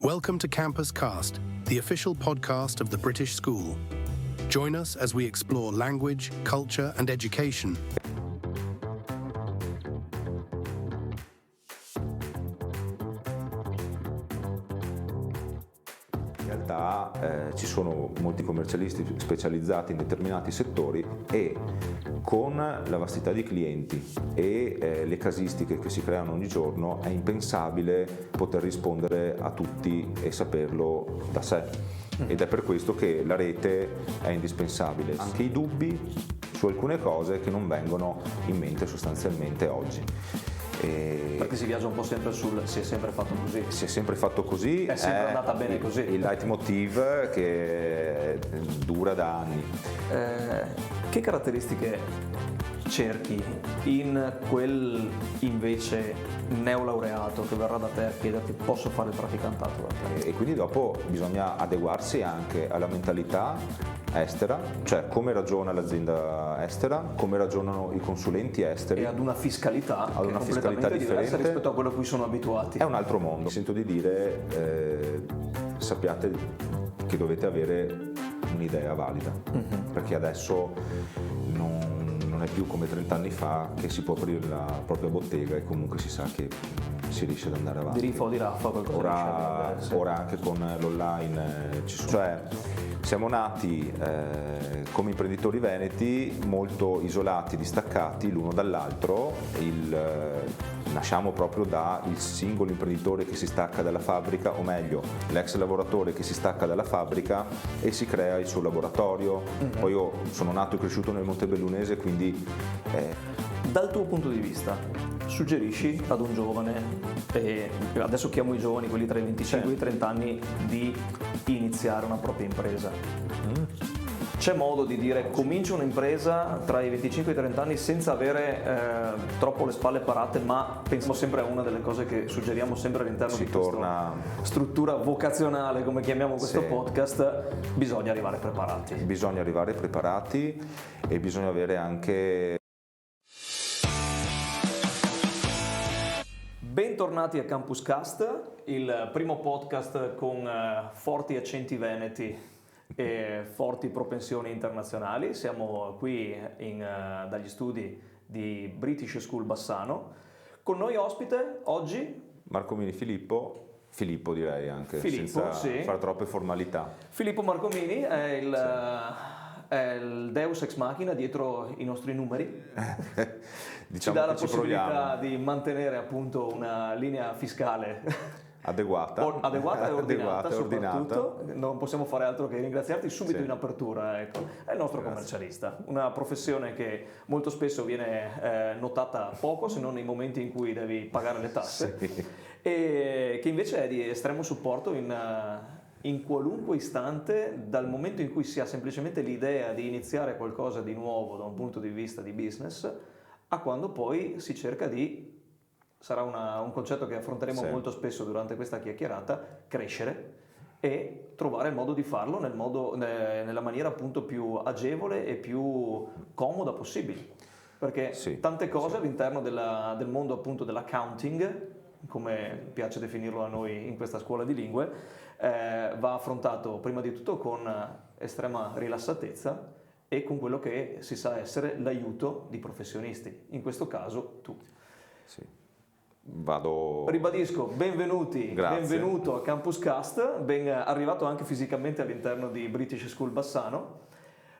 Welcome to Campus Cast, the official podcast of the British School. Join us as we explore language, culture, and education. In realtà ci sono molti commercialisti specializzati in determinati settori e con la vastità di clienti e le casistiche che si creano ogni giorno è impensabile poter rispondere a tutti e saperlo da sé. Ed è per questo che la rete è indispensabile. Anche i dubbi su alcune cose che non vengono in mente sostanzialmente oggi. Perché si viaggia un po' sempre sul si è sempre fatto così. Si è sempre fatto così, è sempre andata bene così. Il leitmotiv che dura da anni. Che caratteristiche cerchi in quel invece neolaureato che verrà da te a chiederti posso fare il praticantato da te? E quindi dopo bisogna adeguarsi anche alla mentalità estera, cioè come ragiona l'azienda estera, come ragionano i consulenti esteri. E ad una fiscalità che è completamente diversa rispetto a quello a cui sono abituati. È un altro mondo. Sento di dire, sappiate che dovete avere un'idea valida, perché adesso non è più come 30 anni fa che si può aprire la propria bottega e comunque si sa che si riesce ad andare avanti. Di riffa o di raffa qualcosa. Ora anche con l'online cioè siamo nati come imprenditori veneti molto isolati, distaccati l'uno dall'altro. Nasciamo proprio dal singolo imprenditore che si stacca dalla fabbrica, o meglio l'ex lavoratore che si stacca dalla fabbrica e si crea il suo laboratorio. Poi io sono nato e cresciuto nel Montebellunese, quindi dal tuo punto di vista suggerisci ad un giovane, e adesso chiamo i giovani, quelli tra i 25 e i 30 anni, di iniziare una propria impresa? C'è modo di dire comincio un'impresa tra i 25 e i 30 anni senza avere troppo le spalle parate, ma pensiamo sempre a una delle cose che suggeriamo sempre all'interno di questa struttura vocazionale, come chiamiamo questo podcast, bisogna arrivare preparati. Bisogna arrivare preparati e bisogna avere anche... Bentornati a Campus Cast, il primo podcast con forti accenti veneti e forti propensioni internazionali. Siamo qui dagli studi di British School Bassano. Con noi ospite oggi Marcomini Filippo direi anche, senza fare troppe formalità. Filippo Marcomini è il Deus ex machina dietro i nostri numeri. Diciamo ci dà la che possibilità di mantenere appunto una linea fiscale adeguata e ordinata soprattutto. Non possiamo fare altro che ringraziarti subito in apertura. Ecco. È il nostro commercialista, una professione che molto spesso viene notata poco, se non nei momenti in cui devi pagare le tasse, e che invece è di estremo supporto in qualunque istante, dal momento in cui si ha semplicemente l'idea di iniziare qualcosa di nuovo da un punto di vista di business, a quando poi si cerca di, sarà un concetto che affronteremo molto spesso durante questa chiacchierata, crescere e trovare il modo di farlo nella maniera appunto più agevole e più comoda possibile. Perché tante cose all'interno del mondo appunto dell'accounting, come piace definirlo a noi in questa scuola di lingue, va affrontato prima di tutto con estrema rilassatezza e con quello che si sa essere l'aiuto di professionisti, in questo caso tu. Ribadisco, benvenuto a Campus Cast, ben arrivato anche fisicamente all'interno di British School Bassano.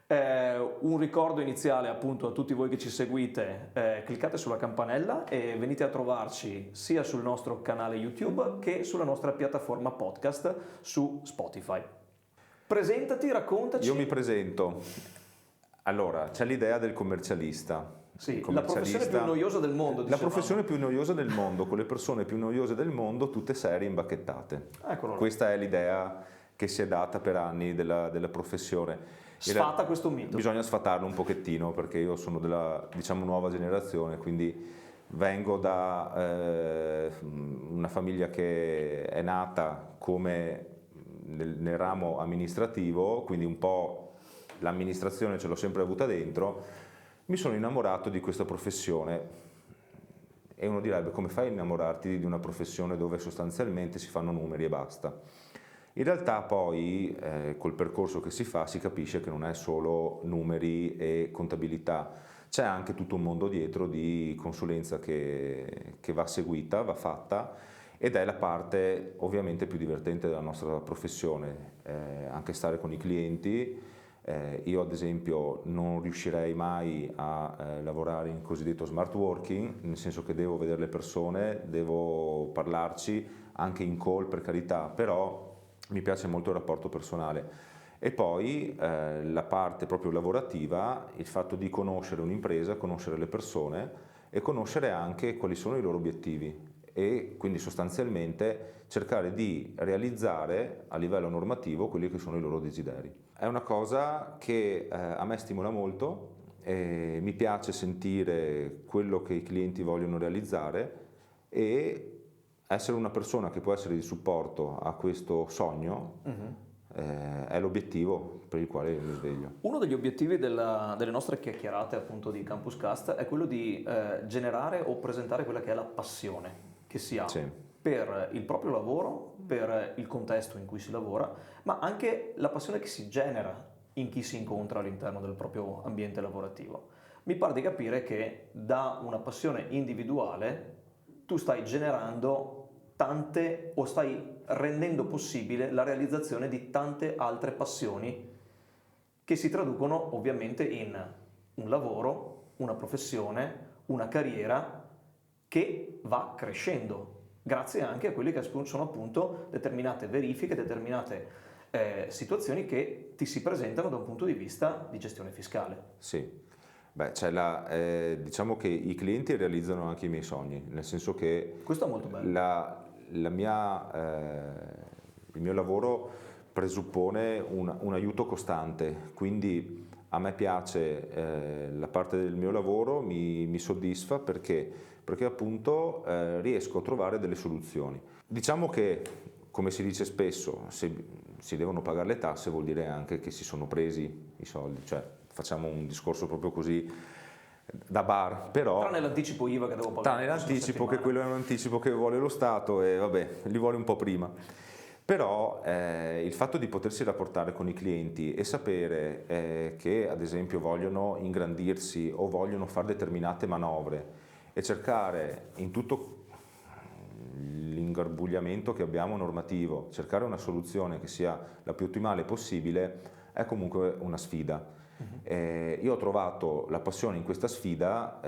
Un ricordo iniziale appunto a tutti voi che ci seguite: cliccate sulla campanella e venite a trovarci sia sul nostro canale YouTube che sulla nostra piattaforma podcast su Spotify. Presentati, raccontaci. Io mi presento. Allora, c'è l'idea del commercialista. La professione più noiosa del mondo. La professione più noiosa del mondo, con le persone più noiose del mondo, tutte serie imbacchettate. Questa è l'idea che si è data per anni della professione. Sfata questo mito. Bisogna sfatarlo un pochettino, perché io sono della nuova generazione, quindi vengo da una famiglia che è nata come nel ramo amministrativo, quindi un po' l'amministrazione ce l'ho sempre avuta dentro. Mi sono innamorato di questa professione E uno direbbe: come fai a innamorarti di una professione dove sostanzialmente si fanno numeri e basta? In realtà poi col percorso che si fa si capisce che non è solo numeri e contabilità, c'è anche tutto un mondo dietro di consulenza che va seguita, va fatta, ed è la parte ovviamente più divertente della nostra professione, anche stare con i clienti. Io ad esempio non riuscirei mai a lavorare in cosiddetto smart working, nel senso che devo vedere le persone, devo parlarci anche in call, per carità, però mi piace molto il rapporto personale. E poi la parte proprio lavorativa, il fatto di conoscere un'impresa, conoscere le persone e conoscere anche quali sono i loro obiettivi, e quindi sostanzialmente cercare di realizzare a livello normativo quelli che sono i loro desideri. È una cosa che a me stimola molto, e mi piace sentire quello che i clienti vogliono realizzare, e essere una persona che può essere di supporto a questo sogno è l'obiettivo per il quale mi sveglio. Uno degli obiettivi delle nostre chiacchierate appunto di Campus Cast è quello di generare o presentare quella che è la passione che si ha per il proprio lavoro, per il contesto in cui si lavora, ma anche la passione che si genera in chi si incontra all'interno del proprio ambiente lavorativo. Mi pare di capire che da una passione individuale tu stai generando tante, o stai rendendo possibile la realizzazione di tante altre passioni che si traducono ovviamente in un lavoro, una professione, una carriera che va crescendo, grazie anche a quelle che sono appunto determinate verifiche, determinate situazioni che ti si presentano da un punto di vista di gestione fiscale. Sì. Beh, diciamo che i clienti realizzano anche i miei sogni, nel senso che questo è molto bello. Il mio lavoro presuppone un aiuto costante, quindi a me piace la parte del mio lavoro, mi soddisfa perché appunto riesco a trovare delle soluzioni. Diciamo che, come si dice spesso, se si devono pagare le tasse vuol dire anche che si sono presi i soldi, cioè facciamo un discorso proprio così da bar, però tranne l'anticipo IVA che devo pagare, tranne l'anticipo, che quello è un anticipo che vuole lo Stato e vabbè, li vuole un po' prima. Però il fatto di potersi rapportare con i clienti e sapere che ad esempio vogliono ingrandirsi o vogliono fare determinate manovre, e cercare in tutto l'ingarbugliamento che abbiamo normativo, cercare una soluzione che sia la più ottimale possibile, è comunque una sfida. Io ho trovato la passione in questa sfida,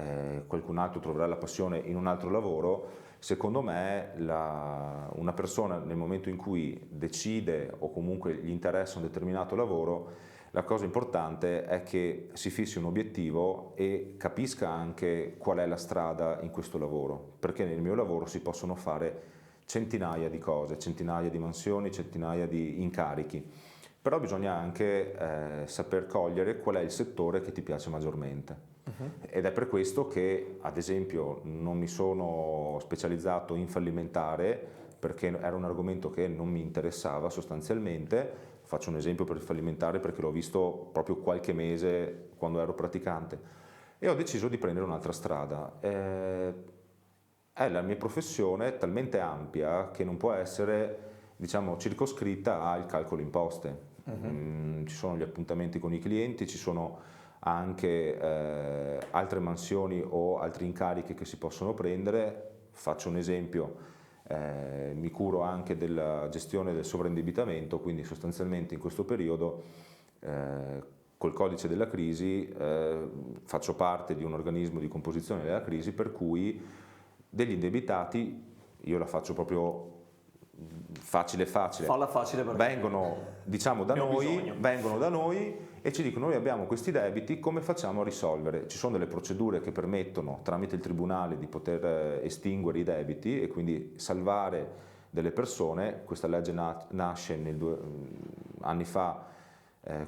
qualcun altro troverà la passione in un altro lavoro. Secondo me una persona nel momento in cui decide o comunque gli interessa un determinato lavoro, la cosa importante è che si fissi un obiettivo e capisca anche qual è la strada in questo lavoro, perché nel mio lavoro si possono fare centinaia di cose, centinaia di mansioni, centinaia di incarichi, però bisogna anche saper cogliere qual è il settore che ti piace maggiormente. Ed è per questo che ad esempio non mi sono specializzato in fallimentare, perché era un argomento che non mi interessava sostanzialmente. Faccio un esempio per il fallimentare perché l'ho visto proprio qualche mese quando ero praticante, e ho deciso di prendere un'altra strada. La mia professione è talmente ampia che non può essere, diciamo, circoscritta al calcolo imposte. Ci sono gli appuntamenti con i clienti, ci sono anche altre mansioni o altri incarichi che si possono prendere. Faccio un esempio, mi curo anche della gestione del sovraindebitamento, quindi sostanzialmente in questo periodo col codice della crisi faccio parte di un organismo di composizione della crisi, per cui degli indebitati, io la faccio proprio facile, falla facile, vengono da noi e ci dicono: noi abbiamo questi debiti, come facciamo a risolvere? Ci sono delle procedure che permettono tramite il tribunale di poter estinguere i debiti e quindi salvare delle persone. Questa legge nasce 2 anni fa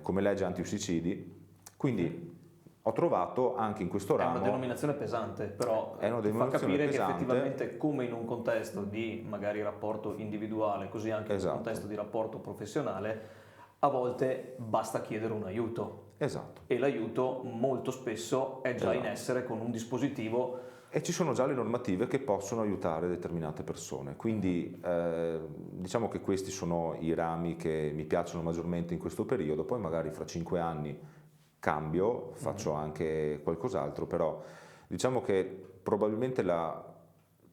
come legge anti-suicidi, quindi ho trovato anche in questo ramo... È una denominazione pesante, però fa capire che effettivamente, come in un contesto di magari rapporto individuale, così anche in un contesto di rapporto professionale, a volte basta chiedere un aiuto. Esatto. E l'aiuto molto spesso è già in essere con un dispositivo E ci sono già le normative che possono aiutare determinate persone, quindi diciamo che questi sono i rami che mi piacciono maggiormente in questo periodo, poi magari fra 5 anni cambio, faccio anche qualcos'altro, però diciamo che probabilmente la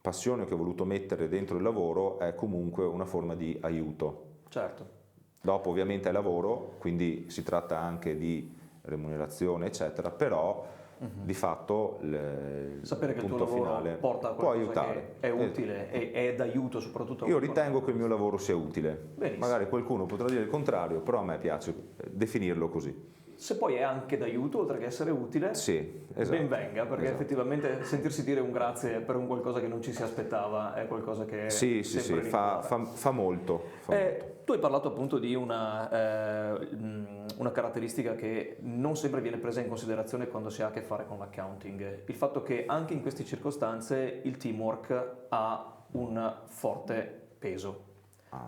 passione che ho voluto mettere dentro il lavoro è comunque una forma di aiuto. Certo. Dopo ovviamente è lavoro, quindi si tratta anche di remunerazione eccetera, però di fatto sapere che il tuo punto lavoro finale porta a può qualcosa aiutare. che è utile e è d'aiuto soprattutto. Io ritengo che il mio lavoro sia utile. Benissimo. Magari qualcuno potrà dire il contrario, però a me piace definirlo così. Se poi è anche d'aiuto, oltre che essere utile, Sì, esatto. ben venga, perché effettivamente sentirsi dire un grazie per un qualcosa che non ci si aspettava è qualcosa che Sì, fa molto. Tu hai parlato appunto di una caratteristica che non sempre viene presa in considerazione quando si ha a che fare con l'accounting, il fatto che anche in queste circostanze il teamwork ha un forte peso.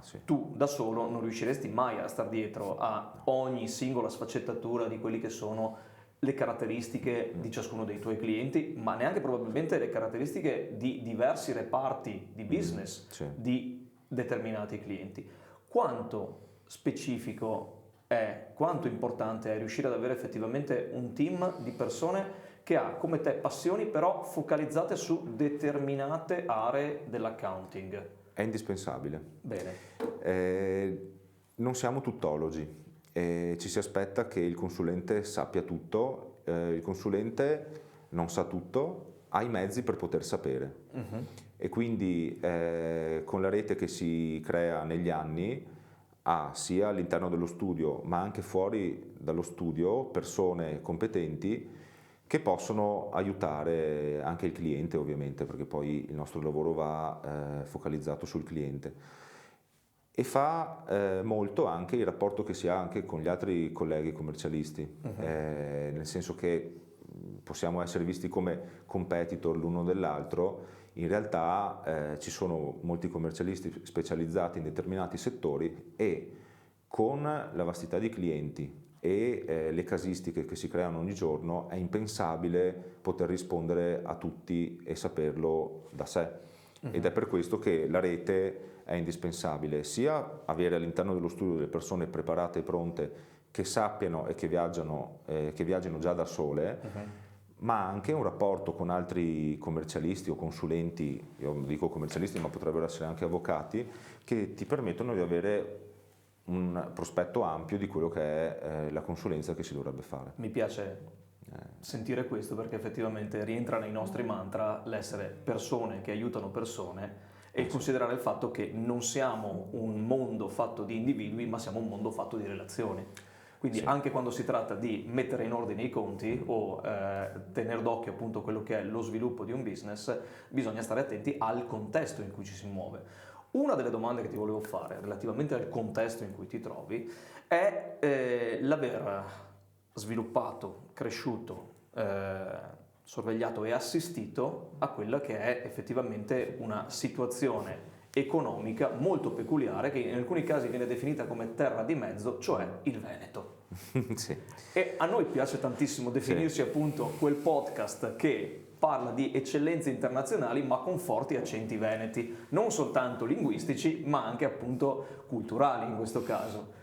Sì. Tu da solo non riusciresti mai a star dietro a ogni singola sfaccettatura di quelli che sono le caratteristiche di ciascuno dei tuoi clienti, ma neanche probabilmente le caratteristiche di diversi reparti di business di determinati clienti. Quanto specifico è, quanto importante è riuscire ad avere effettivamente un team di persone che ha come te passioni però focalizzate su determinate aree dell'accounting? È indispensabile. Bene. Non siamo tuttologi, ci si aspetta che il consulente sappia tutto, il consulente non sa tutto, ha i mezzi per poter sapere. E quindi con la rete che si crea negli anni ha sia all'interno dello studio ma anche fuori dallo studio persone competenti che possono aiutare anche il cliente ovviamente, perché poi il nostro lavoro va focalizzato sul cliente. E fa molto anche il rapporto che si ha anche con gli altri colleghi commercialisti, nel senso che possiamo essere visti come competitor l'uno dell'altro, in realtà ci sono molti commercialisti specializzati in determinati settori e con la vastità di clienti e le casistiche che si creano ogni giorno è impensabile poter rispondere a tutti e saperlo da sé. Ed è per questo che la rete è indispensabile, sia avere all'interno dello studio delle persone preparate e pronte che sappiano e che viaggiano già da sole, ma anche un rapporto con altri commercialisti o consulenti, io dico commercialisti ma potrebbero essere anche avvocati, che ti permettono di avere un prospetto ampio di quello che è la consulenza che si dovrebbe fare. Mi piace sentire questo perché effettivamente rientra nei nostri mantra l'essere persone che aiutano persone e considerare il fatto che non siamo un mondo fatto di individui ma siamo un mondo fatto di relazioni. Quindi anche quando si tratta di mettere in ordine i conti o tenere d'occhio appunto quello che è lo sviluppo di un business, bisogna stare attenti al contesto in cui ci si muove. Una delle domande che ti volevo fare relativamente al contesto in cui ti trovi è l'aver sviluppato, cresciuto, sorvegliato e assistito a quella che è effettivamente una situazione economica molto peculiare che in alcuni casi viene definita come terra di mezzo, cioè il Veneto. E a noi piace tantissimo definirci appunto quel podcast che parla di eccellenze internazionali ma con forti accenti veneti, non soltanto linguistici ma anche appunto culturali in questo caso.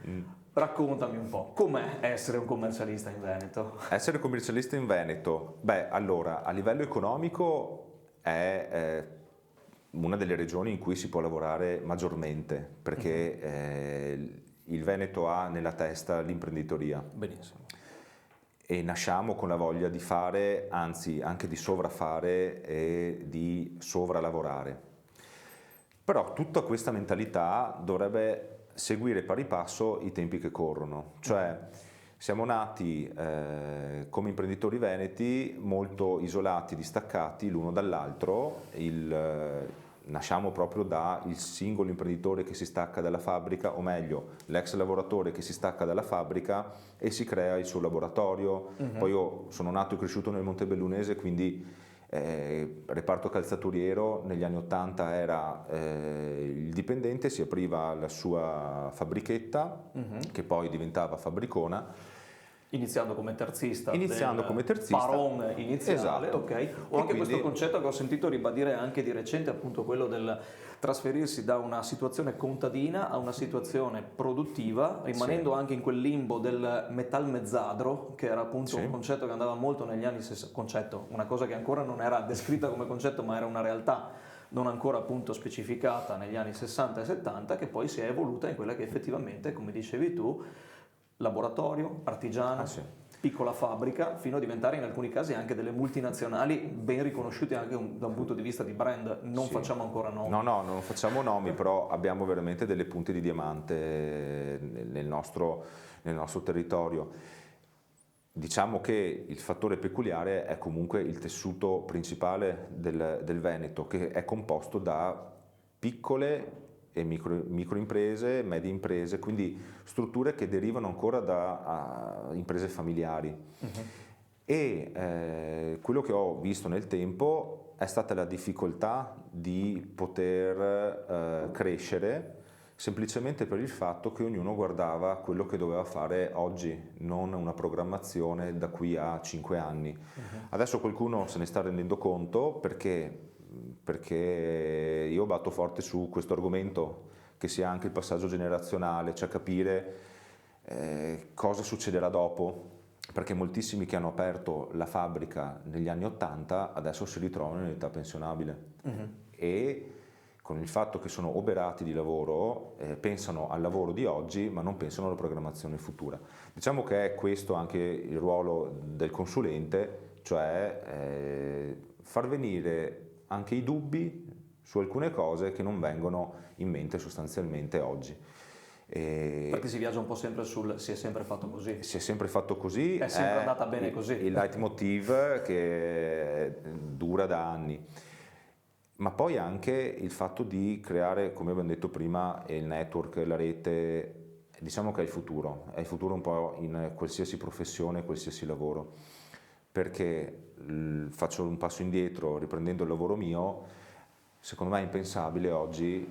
Raccontami un po', com'è essere un commercialista in Veneto? Essere commercialista in Veneto? Beh, allora, a livello economico è una delle regioni in cui si può lavorare maggiormente, perché il Veneto ha nella testa l'imprenditoria. Benissimo. E nasciamo con la voglia di fare, anzi anche di sovrafare e di sovralavorare. Però tutta questa mentalità dovrebbe seguire pari passo i tempi che corrono, cioè siamo nati come imprenditori veneti molto isolati, distaccati l'uno dall'altro, nasciamo proprio dal singolo imprenditore che si stacca dalla fabbrica, o meglio l'ex lavoratore che si stacca dalla fabbrica e si crea il suo laboratorio. Poi io sono nato e cresciuto nel Montebellunese, quindi reparto calzaturiero, negli anni 80 era il dipendente, si apriva la sua fabbrichetta che poi diventava fabbricona Iniziando come terzista Paron iniziale, esatto. Ok. O anche questo concetto che ho sentito ribadire anche di recente, appunto quello del trasferirsi da una situazione contadina a una situazione produttiva, rimanendo anche in quel limbo del metal-mezzadro, che era appunto un concetto che andava molto negli anni 60, una cosa che ancora non era descritta come concetto, ma era una realtà non ancora appunto specificata negli anni 60 e 70, che poi si è evoluta in quella che effettivamente, come dicevi tu, laboratorio, artigiano, piccola fabbrica, fino a diventare in alcuni casi anche delle multinazionali ben riconosciute anche da un punto di vista di brand. Non facciamo ancora nomi. No, non facciamo nomi, però abbiamo veramente delle punte di diamante nel nostro territorio. Diciamo che il fattore peculiare è comunque il tessuto principale del Veneto, che è composto da piccole e microimprese, medie imprese, quindi strutture che derivano ancora da imprese familiari. E quello che ho visto nel tempo è stata la difficoltà di poter crescere semplicemente per il fatto che ognuno guardava quello che doveva fare oggi, non una programmazione da qui a 5 anni. Adesso qualcuno se ne sta rendendo conto perché io batto forte su questo argomento, che sia anche il passaggio generazionale, cioè capire cosa succederà dopo, perché moltissimi che hanno aperto la fabbrica negli anni 80 adesso si ritrovano in età pensionabile e con il fatto che sono oberati di lavoro pensano al lavoro di oggi ma non pensano alla programmazione futura. Diciamo che è questo anche il ruolo del consulente, cioè far venire anche i dubbi su alcune cose che non vengono in mente sostanzialmente oggi. Perché si viaggia un po' sempre sul si è sempre fatto così. Si è sempre fatto così. È sempre andata bene così. Il leitmotiv che dura da anni. Ma poi anche il fatto di creare, come abbiamo detto prima, il network, la rete, diciamo che è il futuro un po' in qualsiasi professione, qualsiasi lavoro. Perché faccio un passo indietro riprendendo il lavoro mio, secondo me è impensabile oggi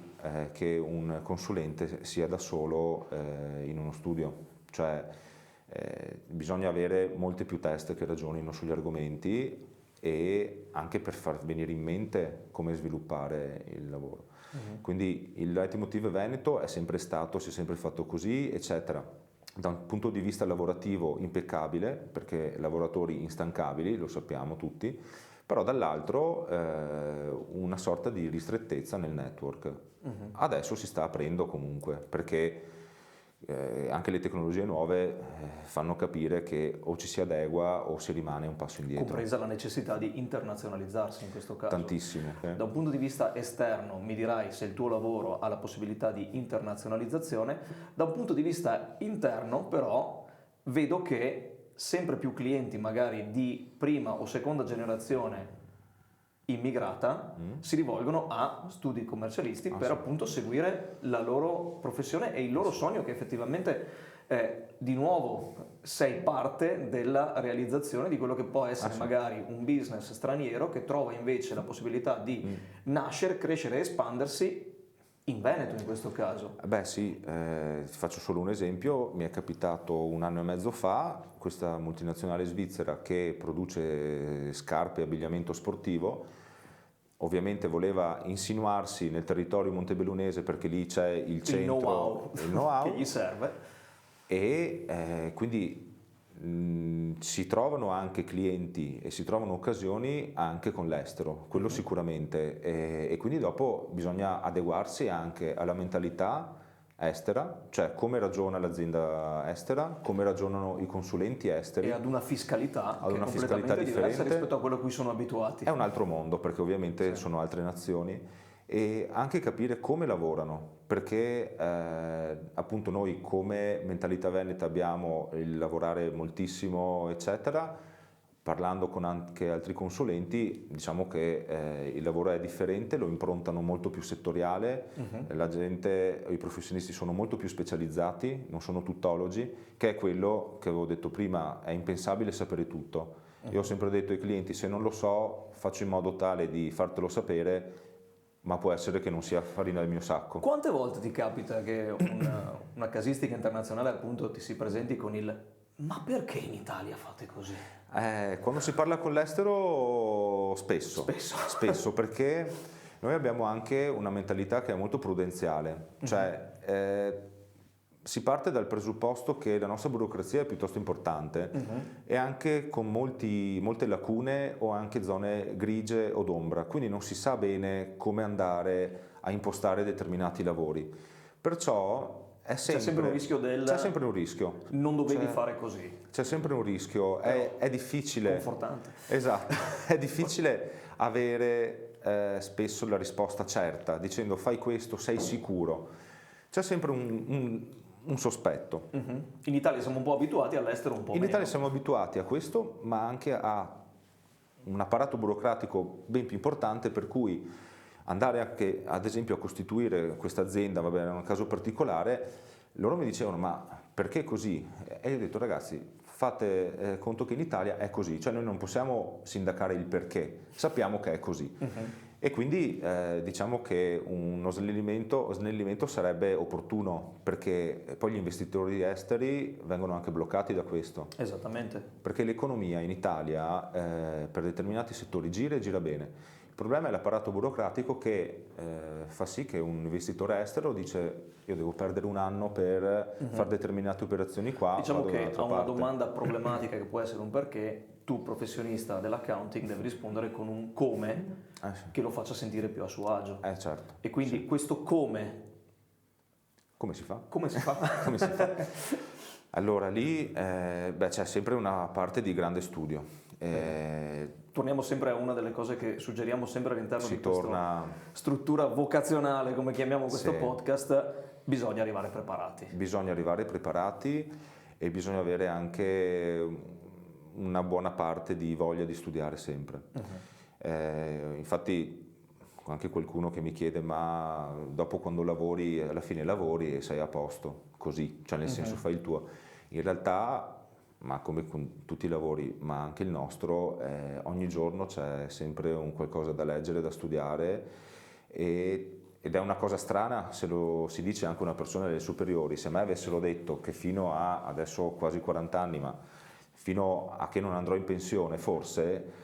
che un consulente sia da solo in uno studio, cioè bisogna avere molte più teste che ragionino sugli argomenti e anche per far venire in mente come sviluppare il lavoro. Quindi il leitmotiv Veneto è sempre stato, si è sempre fatto così, eccetera. Da un punto di vista lavorativo impeccabile, perché lavoratori instancabili, lo sappiamo tutti, però dall'altro una sorta di ristrettezza nel network. Adesso si sta aprendo comunque, perché anche le tecnologie nuove fanno capire che o ci si adegua o si rimane un passo indietro. Compresa la necessità di internazionalizzarsi in questo caso. Tantissimo. Da un punto di vista esterno mi dirai se il tuo lavoro ha la possibilità di internazionalizzazione, da un punto di vista interno però vedo che sempre più clienti magari di prima o seconda generazione immigrata si rivolgono a studi commercialisti per appunto seguire la loro professione e il loro sogno, che effettivamente di nuovo sei parte della realizzazione di quello che può essere magari un business straniero che trova invece la possibilità di nascere, crescere e espandersi in Veneto in questo caso. Beh sì, ti faccio solo un esempio. Mi è capitato 1 anno e mezzo fa questa multinazionale svizzera che produce scarpe e abbigliamento sportivo. Ovviamente voleva insinuarsi nel territorio montebellunese perché lì c'è il centro, il know-how che gli serve. E quindi si trovano anche clienti e si trovano occasioni anche con l'estero, quello sicuramente, e quindi dopo bisogna adeguarsi anche alla mentalità estera, cioè come ragiona l'azienda estera, come ragionano i consulenti esteri. E ad una fiscalità che è completamente diversa rispetto a quello a cui sono abituati. È un altro mondo, perché ovviamente sono altre nazioni, e anche capire come lavorano, perché appunto noi come mentalità veneta abbiamo il lavorare moltissimo eccetera. Parlando con anche altri consulenti diciamo che il lavoro è differente, lo improntano molto più settoriale, la gente, i professionisti sono molto più specializzati, non sono tuttologi, che è quello che avevo detto prima, è impensabile sapere tutto. Io ho sempre detto ai clienti: se non lo so faccio in modo tale di fartelo sapere, ma può essere che non sia farina del mio sacco. Quante volte ti capita che una casistica internazionale appunto ti si presenti con il Ma perché in Italia fate così? Quando si parla con l'estero spesso perché noi abbiamo anche una mentalità che è molto prudenziale, cioè si parte dal presupposto che la nostra burocrazia è piuttosto importante e anche con molte lacune o anche zone grigie o d'ombra, quindi non si sa bene come andare a impostare determinati lavori. Perciò c'è sempre un rischio c'è sempre un rischio. Non dovevi fare così. C'è sempre un rischio, è difficile. Confortante. Esatto, è difficile avere spesso la risposta certa, dicendo fai questo, sei sicuro. C'è sempre un sospetto. In Italia siamo un po' abituati, all'estero un po' meno. In Italia siamo abituati a questo, ma anche a un apparato burocratico ben più importante, per cui andare anche ad esempio a costituire questa azienda, va bene, è un caso particolare, loro mi dicevano ma perché così? E io ho detto ragazzi fate conto che in Italia è così, cioè noi non possiamo sindacare il perché, sappiamo che è così. E quindi diciamo che uno snellimento sarebbe opportuno, perché poi gli investitori esteri vengono anche bloccati da questo. Esattamente. Perché l'economia in Italia per determinati settori gira e gira bene. Il problema è l'apparato burocratico che fa sì che un investitore estero dice io devo perdere un anno per fare determinate operazioni qua. Diciamo che a una domanda problematica che può essere un perché, tu professionista dell'accounting devi rispondere con un come che lo faccia sentire più a suo agio. Certo. E quindi questo come si fa? Come si fa? Come si fa? Allora lì c'è sempre una parte di grande studio. Torniamo sempre a una delle cose che suggeriamo sempre all'interno di questa struttura vocazionale, come chiamiamo questo podcast, bisogna arrivare preparati. Bisogna arrivare preparati e bisogna avere anche una buona parte di voglia di studiare sempre. Infatti anche qualcuno che mi chiede ma dopo quando lavori, alla fine lavori e sei a posto, così, cioè nel senso fai il tuo. In realtà, ma come con tutti i lavori, ma anche il nostro, ogni giorno c'è sempre un qualcosa da leggere, da studiare ed è una cosa strana se lo si dice anche a una persona delle superiori. Se a me avessero detto che fino a adesso quasi 40 anni, ma fino a che non andrò in pensione forse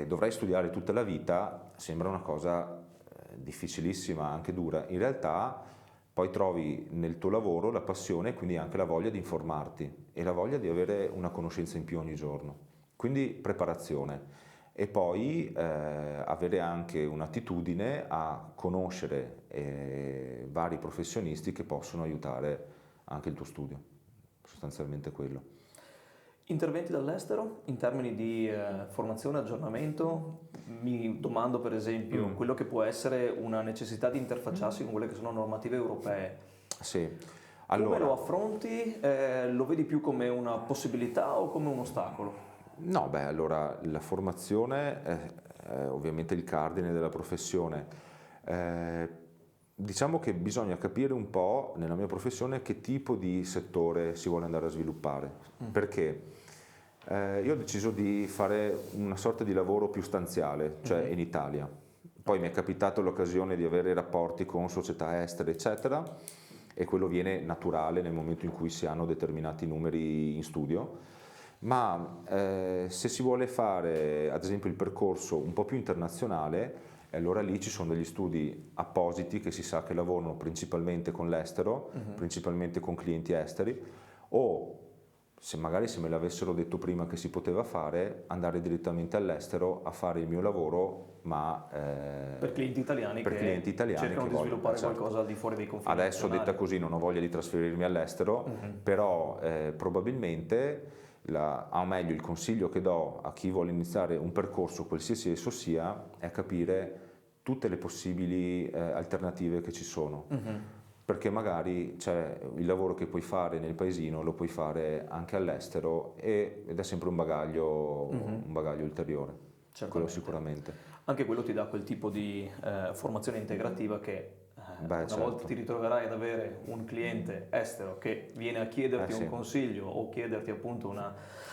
dovrai studiare tutta la vita, sembra una cosa difficilissima, anche dura. In realtà poi trovi nel tuo lavoro la passione e quindi anche la voglia di informarti e la voglia di avere una conoscenza in più ogni giorno. Quindi preparazione e poi avere anche un'attitudine a conoscere vari professionisti che possono aiutare anche il tuo studio, sostanzialmente quello. Interventi dall'estero in termini di formazione, aggiornamento, mi domando per esempio quello che può essere una necessità di interfacciarsi con quelle che sono normative europee. Sì. Allora, come lo affronti? Lo vedi più come una possibilità o come un ostacolo? No, allora la formazione è ovviamente il cardine della professione. Diciamo che bisogna capire un po' nella mia professione che tipo di settore si vuole andare a sviluppare, perché io ho deciso di fare una sorta di lavoro più stanziale, cioè in Italia. Poi mi è capitato l'occasione di avere rapporti con società estere, eccetera, e quello viene naturale nel momento in cui si hanno determinati numeri in studio. Ma se si vuole fare ad esempio il percorso un po' più internazionale, allora lì ci sono degli studi appositi che si sa che lavorano principalmente con l'estero, principalmente con clienti esteri, o se magari se me l'avessero detto prima che si poteva fare, andare direttamente all'estero a fare il mio lavoro, ma per clienti italiani cercano di sviluppare qualcosa al di fuori dei confini adesso nazionali. Detta così non ho voglia di trasferirmi all'estero, però probabilmente o meglio il consiglio che do a chi vuole iniziare un percorso qualsiasi esso sia è capire tutte le possibili alternative che ci sono, perché magari c'è il lavoro che puoi fare nel paesino, lo puoi fare anche all'estero ed è sempre un bagaglio ulteriore, quello sicuramente. Anche quello ti dà quel tipo di formazione integrativa che volta ti ritroverai ad avere un cliente estero che viene a chiederti un consiglio o chiederti appunto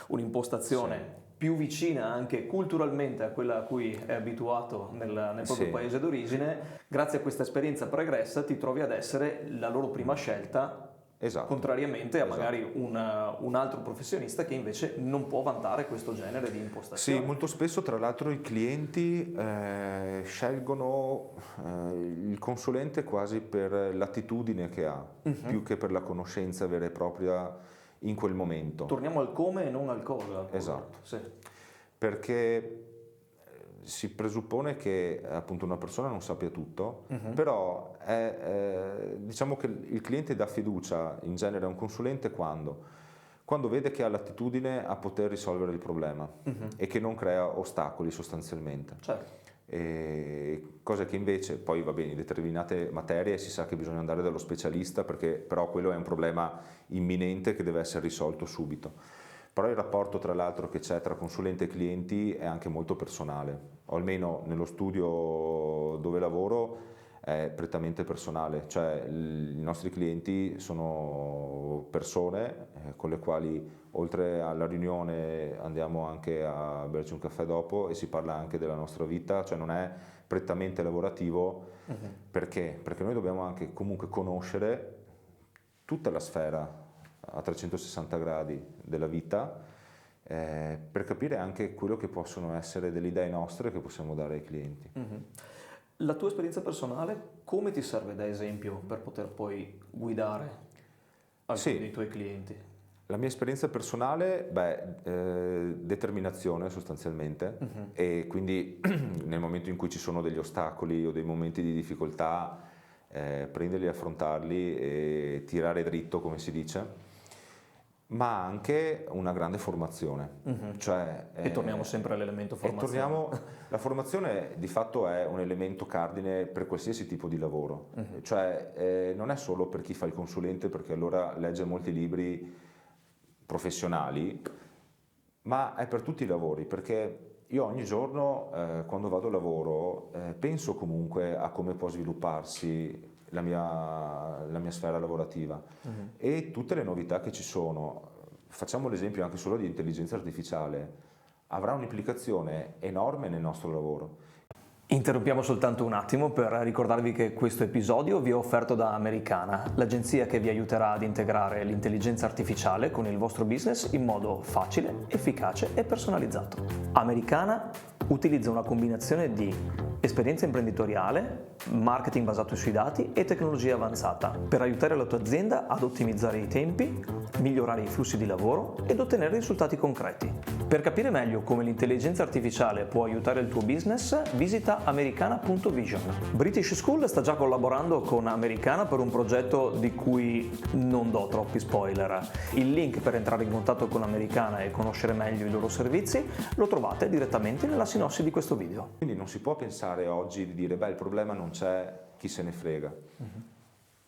un'impostazione più vicina anche culturalmente a quella a cui è abituato nel proprio paese d'origine. Grazie a questa esperienza pregressa ti trovi ad essere la loro prima scelta Esatto. Contrariamente a magari un altro professionista che invece non può vantare questo genere di impostazione. Sì, molto spesso tra l'altro i clienti scelgono il consulente quasi per l'attitudine che ha, più che per la conoscenza vera e propria in quel momento. Torniamo al come e non al cosa. Esatto. Sì. Perché si presuppone che appunto una persona non sappia tutto, però diciamo che il cliente dà fiducia in genere a un consulente quando vede che ha l'attitudine a poter risolvere il problema e che non crea ostacoli sostanzialmente. Certo. Cose che invece poi va bene, in determinate materie si sa che bisogna andare dallo specialista, perché però quello è un problema imminente che deve essere risolto subito. Però il rapporto tra l'altro che c'è tra consulente e clienti è anche molto personale, o almeno nello studio dove lavoro è prettamente personale, cioè i nostri clienti sono persone con le quali oltre alla riunione andiamo anche a berci un caffè dopo e si parla anche della nostra vita, cioè non è prettamente lavorativo. Perché? Perché noi dobbiamo anche comunque conoscere tutta la sfera a 360 gradi della vita, per capire anche quello che possono essere delle idee nostre che possiamo dare ai clienti. La tua esperienza personale come ti serve da esempio per poter poi guidare alcuni dei tuoi clienti? La mia esperienza personale, determinazione sostanzialmente, e quindi nel momento in cui ci sono degli ostacoli o dei momenti di difficoltà, prenderli, affrontarli e tirare dritto, come si dice, ma anche una grande formazione. Cioè, e torniamo sempre all'elemento formazione. La formazione di fatto è un elemento cardine per qualsiasi tipo di lavoro, cioè non è solo per chi fa il consulente, perché allora legge molti libri professionali, ma è per tutti i lavori, perché io ogni giorno quando vado a lavoro penso comunque a come può svilupparsi la mia sfera lavorativa e tutte le novità che ci sono. Facciamo l'esempio anche solo di intelligenza artificiale, avrà un'implicazione enorme nel nostro lavoro. Interrompiamo soltanto un attimo per ricordarvi che questo episodio vi è offerto da Americana, l'agenzia che vi aiuterà ad integrare l'intelligenza artificiale con il vostro business in modo facile, efficace e personalizzato. Americana utilizza una combinazione di esperienza imprenditoriale, marketing basato sui dati e tecnologia avanzata per aiutare la tua azienda ad ottimizzare i tempi, migliorare i flussi di lavoro ed ottenere risultati concreti. Per capire meglio come l'intelligenza artificiale può aiutare il tuo business, visita americana.vision. British School sta già collaborando con Americana per un progetto di cui non do troppi spoiler. Il link per entrare in contatto con Americana e conoscere meglio i loro servizi lo trovate direttamente nella sinossi di questo video. Quindi non si può pensare oggi di dire il problema non c'è, chi se ne frega.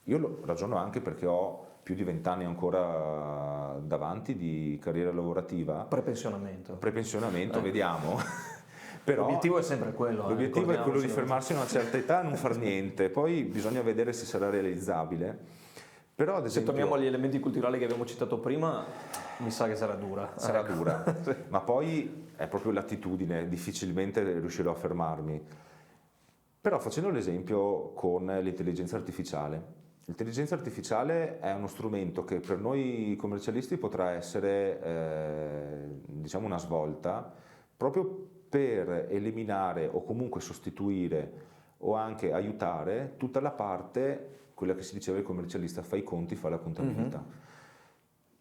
Io lo ragiono anche perché ho più di 20 anni ancora davanti di carriera lavorativa. Prepensionamento, vediamo. Però l'obiettivo è sempre quello. L'obiettivo è quello di fermarsi a una certa età e non far niente, poi bisogna vedere se sarà realizzabile. Però ad esempio, se torniamo agli elementi culturali che abbiamo citato prima, mi sa che sarà dura. Sarà dura, ma poi è proprio l'attitudine, difficilmente riuscirò a fermarmi. Però facendo l'esempio con l'intelligenza artificiale. L'intelligenza artificiale è uno strumento che per noi commercialisti potrà essere diciamo una svolta proprio per eliminare o comunque sostituire o anche aiutare tutta la parte, quella che si diceva il commercialista fa i conti, fa la contabilità.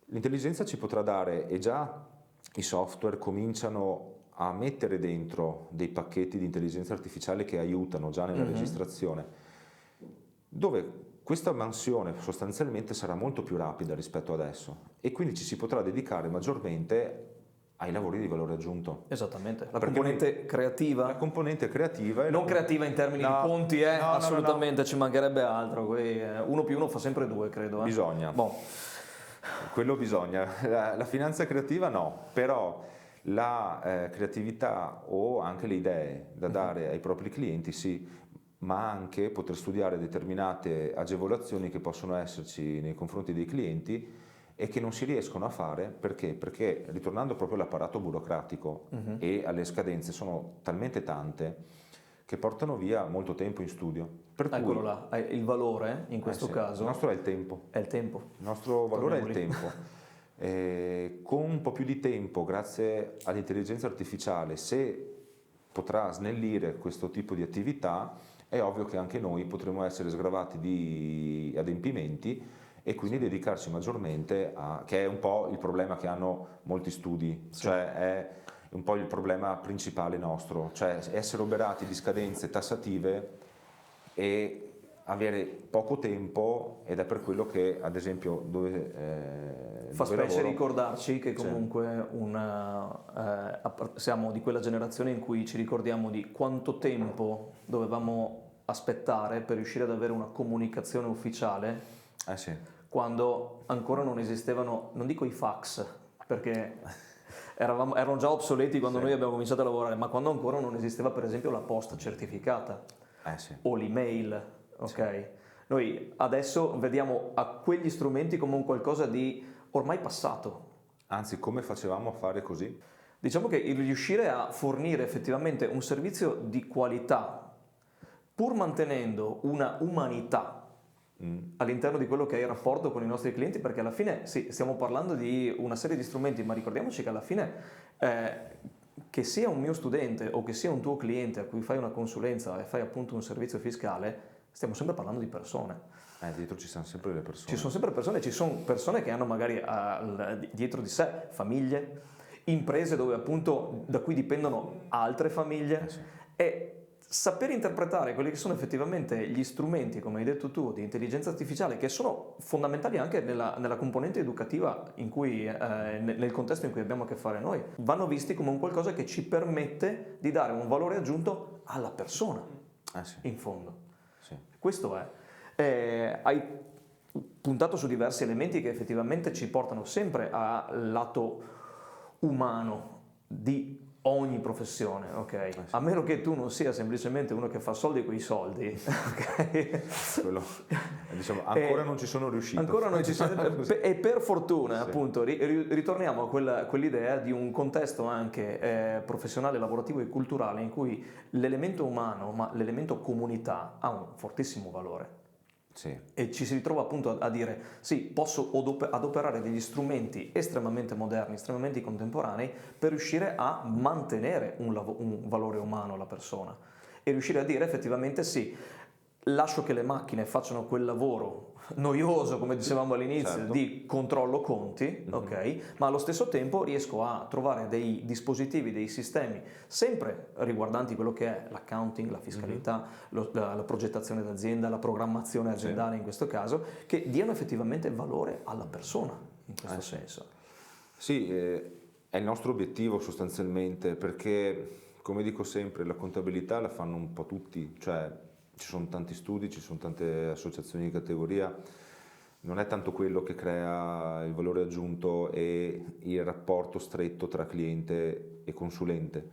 L'intelligenza ci potrà dare, e già i software cominciano a mettere dentro dei pacchetti di intelligenza artificiale che aiutano già nella registrazione, dove questa mansione sostanzialmente sarà molto più rapida rispetto adesso e quindi ci si potrà dedicare maggiormente ai lavori di valore aggiunto. Esattamente, la componente creativa. La componente creativa. Non creativa in termini di conti, assolutamente, ci mancherebbe altro. 1 più 1 fa sempre 2, credo. Bisogna. Quello bisogna. La finanza creativa no, però la creatività o anche le idee da dare ai propri clienti sì, ma anche poter studiare determinate agevolazioni che possono esserci nei confronti dei clienti e che non si riescono a fare perché ritornando proprio all'apparato burocratico e alle scadenze sono talmente tante che portano via molto tempo in studio. Per Eccolo cui, là, il valore in questo caso il nostro è il tempo. è il tempo. Il nostro valore è il Torniamo lì. tempo. Con un po' più di tempo, grazie all'intelligenza artificiale, se potrà snellire questo tipo di attività, è ovvio che anche noi potremo essere sgravati di adempimenti e quindi dedicarci maggiormente che è un po' il problema che hanno molti studi, cioè è un po' il problema principale nostro, cioè essere oberati di scadenze tassative e avere poco tempo, ed è per quello che ad esempio Fa specie lavoro, ricordarci che comunque siamo di quella generazione in cui ci ricordiamo di quanto tempo dovevamo aspettare per riuscire ad avere una comunicazione ufficiale, sì. quando ancora non esistevano, non dico i fax, perché erano già obsoleti quando noi abbiamo cominciato a lavorare, ma quando ancora non esisteva per esempio la posta certificata Sì. o l'email, ok? Noi adesso vediamo a quegli strumenti come un qualcosa di ormai passato. Anzi, come facevamo a fare così? Diciamo che il riuscire a fornire effettivamente un servizio di qualità, pur mantenendo una umanità all'interno di quello che è il rapporto con i nostri clienti, perché alla fine sì, stiamo parlando di una serie di strumenti, ma ricordiamoci che alla fine che sia un mio studente o che sia un tuo cliente a cui fai una consulenza e fai appunto un servizio fiscale, stiamo sempre parlando di persone. Dietro ci sono sempre le persone. Ci sono sempre persone, ci sono persone che hanno magari dietro di sé famiglie, imprese dove appunto da cui dipendono altre famiglie, e saper interpretare quelli che sono effettivamente gli strumenti, come hai detto tu, di intelligenza artificiale, che sono fondamentali anche nella componente educativa in cui, nel contesto in cui abbiamo a che fare noi, vanno visti come un qualcosa che ci permette di dare un valore aggiunto alla persona, in fondo. Sì. Questo è. Hai puntato su diversi elementi che effettivamente ci portano sempre al lato umano di ogni professione, ok? Sì. A meno che tu non sia semplicemente uno che fa soldi con i soldi, ok? Quello, diciamo, ancora non ci sono riuscito. Ancora non ci sono, e per fortuna, Sì. appunto, ritorniamo a quell'idea di un contesto anche professionale, lavorativo e culturale in cui l'elemento umano, ma l'elemento comunità ha un fortissimo valore. Sì. E ci si ritrova appunto a dire sì, posso adoperare degli strumenti estremamente moderni, estremamente contemporanei per riuscire a mantenere un valore umano alla persona e riuscire a dire effettivamente sì, lascio che le macchine facciano quel lavoro noioso, come dicevamo all'inizio, certo, di controllo conti, ok? Ma allo stesso tempo riesco a trovare dei dispositivi, dei sistemi sempre riguardanti quello che è l'accounting, la fiscalità, la progettazione d'azienda, la programmazione aziendale in questo caso, che diano effettivamente valore alla persona in questo senso. Sì, è il nostro obiettivo sostanzialmente, perché come dico sempre la contabilità la fanno un po' tutti, cioè ci sono tanti studi, ci sono tante associazioni di categoria, non è tanto quello che crea il valore aggiunto e il rapporto stretto tra cliente e consulente,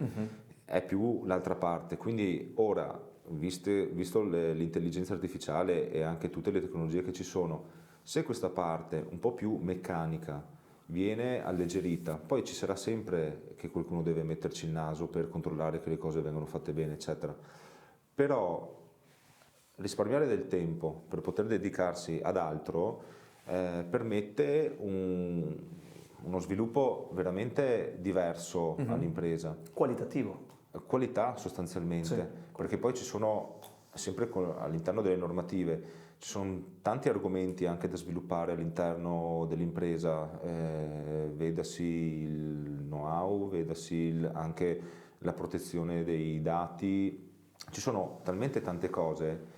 è più l'altra parte. Quindi ora, visto l'intelligenza artificiale e anche tutte le tecnologie che ci sono, se questa parte un po' più meccanica viene alleggerita, poi ci sarà sempre che qualcuno deve metterci il naso per controllare che le cose vengono fatte bene, eccetera. Però risparmiare del tempo per poter dedicarsi ad altro permette uno sviluppo veramente diverso all'impresa. Qualità sostanzialmente, sì, perché poi ci sono sempre all'interno delle normative ci sono tanti argomenti anche da sviluppare all'interno dell'impresa, vedasi il know-how, vedasi anche la protezione dei dati, ci sono talmente tante cose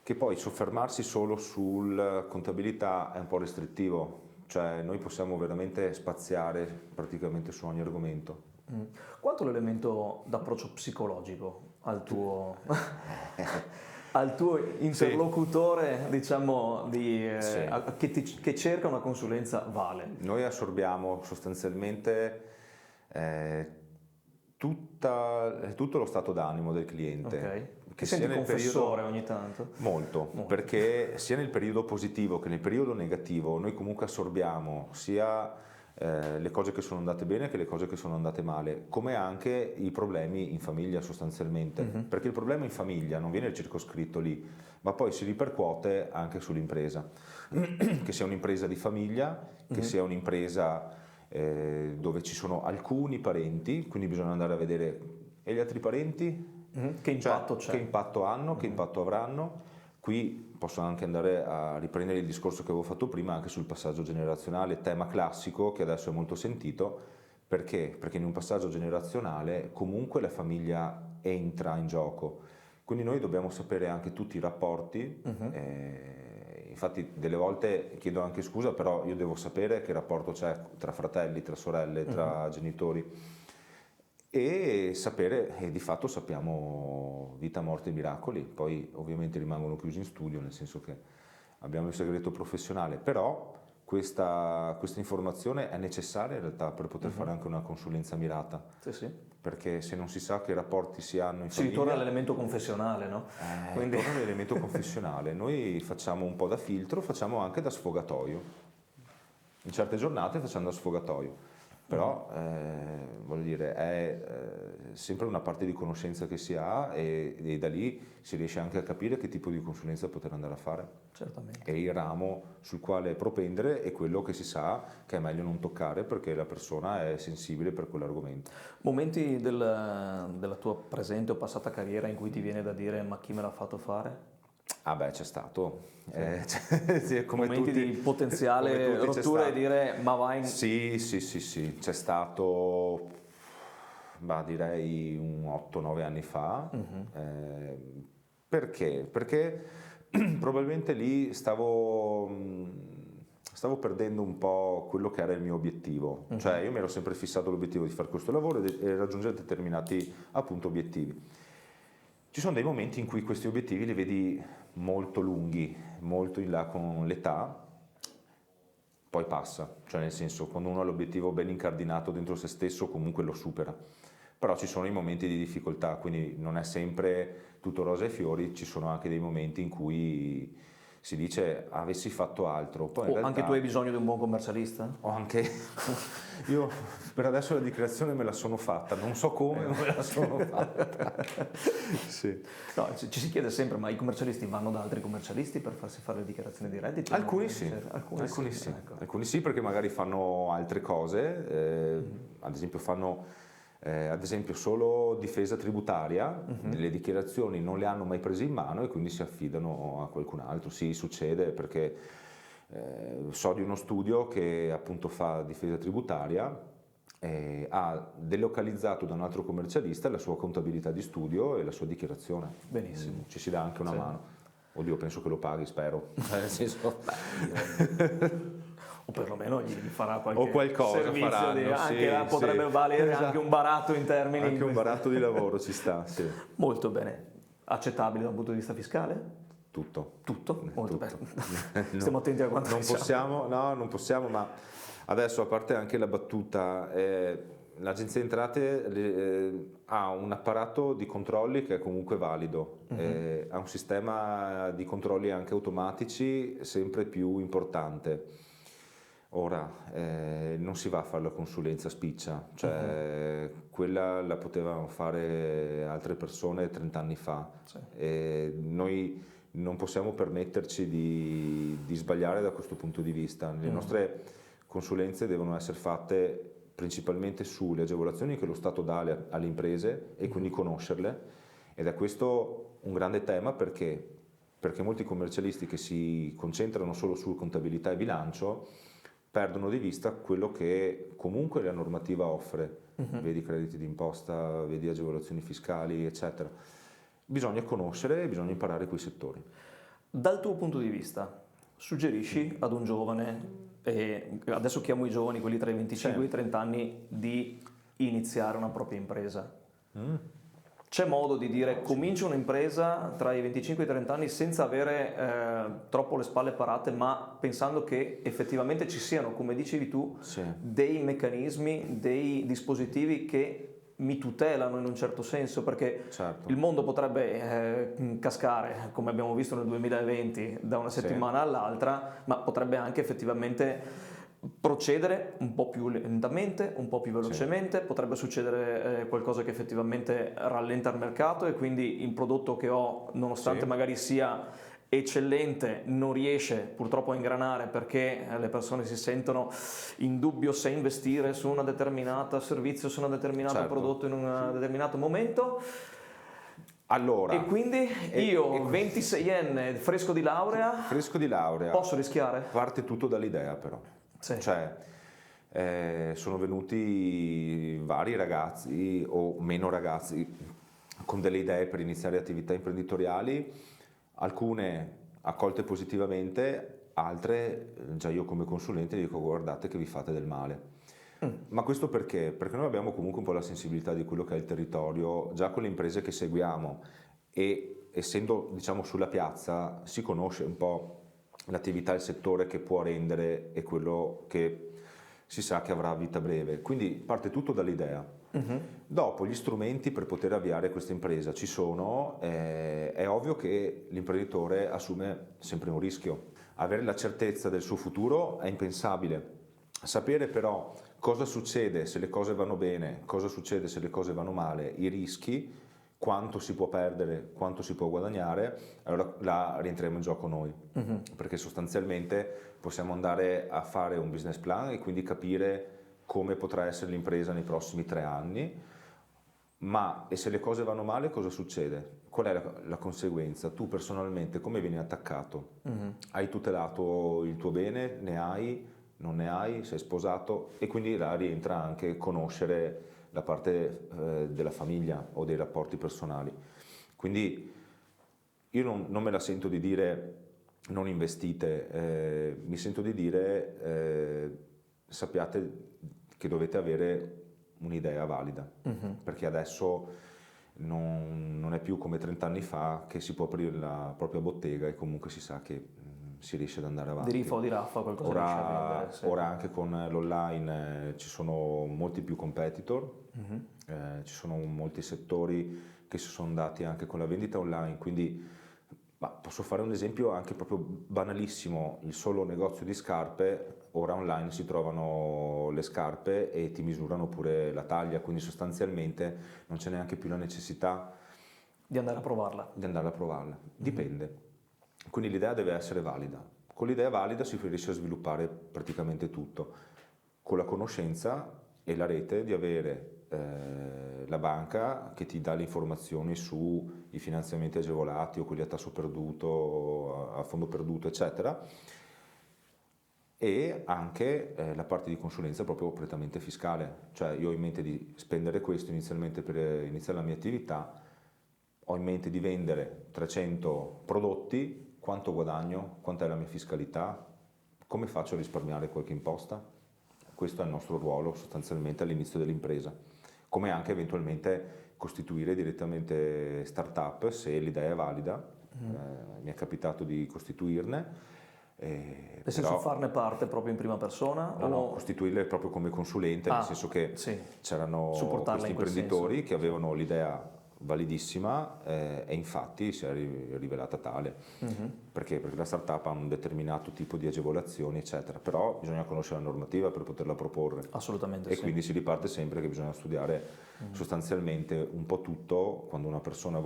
che poi soffermarsi solo sul contabilità è un po' restrittivo, cioè noi possiamo veramente spaziare praticamente su ogni argomento. Quanto l'elemento d'approccio psicologico al tuo, al tuo interlocutore, sì, diciamo, sì, che cerca una consulenza vale? Noi assorbiamo sostanzialmente tutto lo stato d'animo del cliente. Okay. Che senti confessore ogni tanto? Molto, perché sia nel periodo positivo che nel periodo negativo noi comunque assorbiamo sia le cose che sono andate bene che le cose che sono andate male, come anche i problemi in famiglia sostanzialmente, perché il problema in famiglia non viene circoscritto lì, ma poi si ripercuote anche sull'impresa, che sia un'impresa di famiglia, che sia un'impresa dove ci sono alcuni parenti, quindi bisogna andare a vedere e gli altri parenti che impatto c'è, che impatto hanno, che impatto avranno. Qui posso anche andare a riprendere il discorso che avevo fatto prima anche sul passaggio generazionale, tema classico che adesso è molto sentito. Perché? Perché in un passaggio generazionale comunque la famiglia entra in gioco, quindi noi dobbiamo sapere anche tutti i rapporti. Infatti delle volte chiedo anche scusa, però io devo sapere che rapporto c'è tra fratelli, tra sorelle, tra genitori, e sapere, e di fatto sappiamo vita, morte e miracoli, poi ovviamente rimangono chiusi in studio, nel senso che abbiamo il segreto professionale, però questa informazione è necessaria in realtà per poter fare anche una consulenza mirata. Sì. Perché se non si sa che rapporti si hanno in famiglia... Si ritorna all'elemento confessionale, no? Quindi... Ritorna all'elemento confessionale. Noi facciamo un po' da filtro, facciamo anche da sfogatoio. In certe giornate facciamo da sfogatoio. Però, voglio dire, è sempre una parte di conoscenza che si ha e da lì si riesce anche a capire che tipo di consulenza poter andare a fare. Certamente. E il ramo sul quale propendere è quello che si sa che è meglio non toccare perché la persona è sensibile per quell'argomento. Momenti della tua presente o passata carriera in cui ti viene da dire ma chi me l'ha fatto fare? Ah beh, c'è stato. Come momenti di potenziale rottura e dire ma vai in... Sì, c'è stato, direi un 8-9 anni fa. Perché? Perché probabilmente lì stavo perdendo un po' quello che era il mio obiettivo. Cioè io mi ero sempre fissato l'obiettivo di fare questo lavoro e raggiungere determinati appunto obiettivi. Ci sono dei momenti in cui questi obiettivi li vedi molto lunghi, molto in là con l'età, poi passa, cioè nel senso quando uno ha l'obiettivo ben incardinato dentro se stesso comunque lo supera, però ci sono i momenti di difficoltà, quindi non è sempre tutto rose e fiori, ci sono anche dei momenti in cui si dice avessi fatto altro. Poi in realtà, anche tu hai bisogno di un buon commercialista? Ho anche io per adesso la dichiarazione me la sono fatta, non so come ma me la sono fatta. Sì. No, ci si chiede sempre ma i commercialisti vanno da altri commercialisti per farsi fare le dichiarazioni di reddito? Alcuni sì, Ecco. alcuni sì perché magari fanno altre cose, ad esempio fanno solo difesa tributaria, le dichiarazioni non le hanno mai prese in mano e quindi si affidano a qualcun altro. Sì, succede perché so di uno studio che appunto fa difesa tributaria, ha delocalizzato da un altro commercialista la sua contabilità di studio e la sua dichiarazione. Benissimo. Ci si dà anche una mano. Oddio, penso che lo paghi, spero. Nel senso... o perlomeno gli farà qualche o qualcosa servizio faranno, anche potrebbe valere esatto. Anche un baratto in termini anche un baratto di lavoro ci sta, sì. Molto bene. Accettabile da un punto di vista fiscale? Tutto Molto tutto. bene. Stiamo attenti a quanto non possiamo, ma adesso a parte anche la battuta, l'Agenzia Entrate ha un apparato di controlli che è comunque valido, ha un sistema di controlli anche automatici sempre più importante. Ora, non si va a fare la consulenza spiccia, cioè quella la potevano fare altre persone 30 anni fa. Sì. Noi non possiamo permetterci di sbagliare da questo punto di vista. Le nostre consulenze devono essere fatte principalmente sulle agevolazioni che lo Stato dà alle imprese e quindi conoscerle, ed è questo un grande tema perché molti commercialisti che si concentrano solo su contabilità e bilancio perdono di vista quello che comunque la normativa offre, vedi crediti d'imposta, vedi agevolazioni fiscali, eccetera. Bisogna conoscere e bisogna imparare quei settori. Dal tuo punto di vista, suggerisci ad un giovane, e adesso chiamo i giovani, quelli tra i 25 e i 30 anni, di iniziare una propria impresa? C'è modo di dire comincio un'impresa tra i 25 e i 30 anni senza avere troppo le spalle parate, ma pensando che effettivamente ci siano, come dicevi tu, dei meccanismi, dei dispositivi che mi tutelano in un certo senso, perché il mondo potrebbe cascare, come abbiamo visto nel 2020, da una settimana all'altra, ma potrebbe anche effettivamente procedere un po' più lentamente, un po' più velocemente, potrebbe succedere qualcosa che effettivamente rallenta il mercato e quindi il prodotto che ho, nonostante magari sia eccellente, non riesce purtroppo a ingranare perché le persone si sentono in dubbio se investire su una determinata servizio, su un determinato prodotto in un determinato momento. Allora, e quindi io, 26enne, fresco di laurea, posso rischiare? Parte tutto dall'idea però. Sì. Cioè, sono venuti vari ragazzi o meno ragazzi con delle idee per iniziare attività imprenditoriali, alcune accolte positivamente, altre già io come consulente dico guardate che vi fate del male. Ma questo perché? Perché noi abbiamo comunque un po' la sensibilità di quello che è il territorio, già con le imprese che seguiamo e essendo diciamo sulla piazza si conosce un po' l'attività, il settore che può rendere e quello che si sa che avrà vita breve. Quindi parte tutto dall'idea. Dopo gli strumenti per poter avviare questa impresa ci sono, è ovvio che l'imprenditore assume sempre un rischio. Avere la certezza del suo futuro è impensabile. Sapere però cosa succede se le cose vanno bene, cosa succede se le cose vanno male, i rischi, quanto si può perdere, quanto si può guadagnare, allora là rientriamo in gioco noi, perché sostanzialmente possiamo andare a fare un business plan e quindi capire come potrà essere l'impresa nei prossimi 3 anni, ma e se le cose vanno male cosa succede? Qual è la conseguenza? Tu personalmente come vieni attaccato? Hai tutelato il tuo bene? Ne hai? Non ne hai, sei sposato e quindi là rientra anche conoscere la parte della famiglia o dei rapporti personali. Quindi io non me la sento di dire non investite, mi sento di dire sappiate che dovete avere un'idea valida, perché adesso non è più come 30 anni fa che si può aprire la propria bottega e comunque si sa che si riesce ad andare avanti. Di rifa o di raffa qualcosa riesce a vendere. Sì. Ora anche con l'online ci sono molti più competitor, ci sono molti settori che si sono dati anche con la vendita online, quindi posso fare un esempio anche proprio banalissimo, il solo negozio di scarpe, ora online si trovano le scarpe e ti misurano pure la taglia, quindi sostanzialmente non c'è neanche più la necessità di andare a provarla. Dipende. Quindi l'idea deve essere valida. Con l'idea valida si riesce a sviluppare praticamente tutto. Con la conoscenza e la rete di avere la banca che ti dà le informazioni sui finanziamenti agevolati o quelli a tasso perduto, a fondo perduto, eccetera, e anche la parte di consulenza proprio prettamente fiscale. Cioè io ho in mente di spendere questo inizialmente per iniziare la mia attività, ho in mente di vendere 300 prodotti, quanto guadagno, quanta è la mia fiscalità, come faccio a risparmiare qualche imposta? Questo è il nostro ruolo sostanzialmente all'inizio dell'impresa, come anche eventualmente costituire direttamente start-up se l'idea è valida, mi è capitato di costituirne. Nel senso farne parte proprio in prima persona? No, costituirle proprio come consulente, nel senso che c'erano questi imprenditori che avevano l'idea validissima e infatti si è rivelata tale. Perché la startup ha un determinato tipo di agevolazioni eccetera, però bisogna conoscere la normativa per poterla proporre. Assolutamente. E quindi si riparte sempre che bisogna studiare sostanzialmente un po' tutto. Quando una persona